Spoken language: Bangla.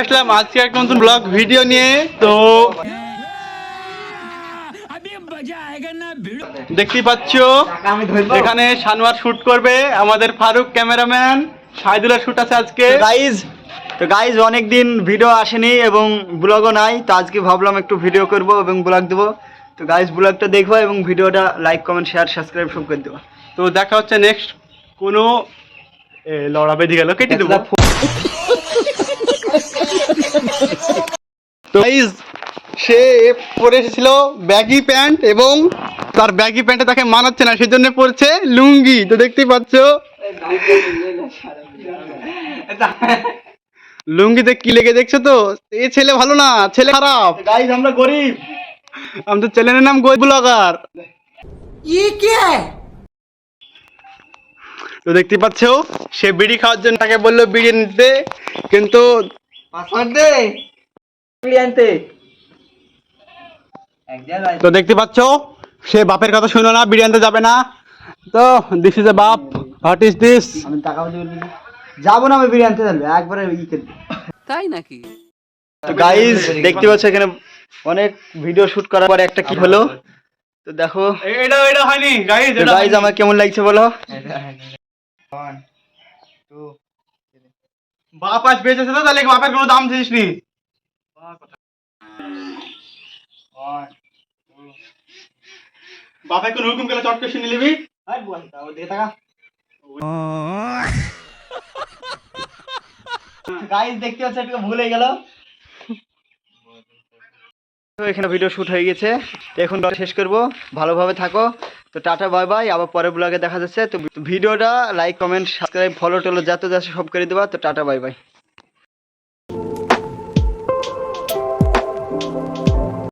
আসলাম আজকে একটা নতুন ব্লগ ভিডিও নিয়ে। তো দেখতেই পাচ্ছ এখানে শানওয়ার শুট করবে, আমাদের ফারুক ক্যামেরাম্যান, শাহিদুলের শুট আছে আজকে। গাইজ অনেক দিন ভিডিও আসেনি এবং ব্লগও নাই, তো আজকে ভাবলাম একটু ভিডিও করব এবং ব্লগ দেবো। তো গাইজ ব্লগটা দেখবো এবং ভিডিওটা লাইক কমেন্ট শেয়ার সাবস্ক্রাইব সব করে দেবো। তো দেখা হচ্ছে নেক্সট কোনো লড়া বেঁধে গেল, কেটে দেবো। তো গাইজ সে পরে এসেছিল ব্যাগি প্যান্ট এবং তার ব্যাগি প্যান্টে তাকে মানাচ্ছে না, সেজন্য পরছে লুঙ্গি। তো দেখতেই পাচ্ছ লুঙ্গিতে কি লেগে দেখছো তো? এ ছেলে ভালো না, ছেলে খারাপ। গাইজ আমরা গরিব। আমাদের চ্যানেলের নাম গরিব ব্লগার। তো দেখতে পাচ্ছ সে বিড়ি খাওয়ার জন্য তাকে বললো বিড়ি নিতে, কিন্তু পাসওয়ার্ড দে বিড়ি আনতে। তো দেখতে পাচ্ছ সে বাপের কথা শুনো না, বিড়ি আনতে যাবে না। তো দিস ইজ এ বাপ, হোয়াট ইজ দিস? আমি টাকা বলতে বলবি যাবো না, আমি বিড়ি আনতে যাবো একবারে ই করবো। তাই নাকি? তো গাইজ দেখতে পাচ্ছ এখানে অনেক ভিডিও শুট করার পরে একটা কি হলো, তো দেখো। এটা হয়নি গাইজ। গাইজ আমার কেমন লাগছে বলো। বাপ আজ বেঁচেছে তো, তাহলে বাপের কোনো দাম দিস নি। বাপের কোনো হুকুম গেলে চটকে শুনে নিবি। গাইজ দেখতে পাচ্ছ একটু ভুলে গেল। তো এখানে ভিডিও শুট হয়ে গেছে, তো এখন ব্লগ শেষ করব। ভালোভাবে থাকো। তো টাটা বাই বাই, আবার পরের ব্লগে দেখা যাচ্ছে। তো ভিডিওটা লাইক কমেন্ট সাবস্ক্রাইব ফলো টলো যত যাচ্ছে সব করে দেবা। তো টাটা বাই বাই।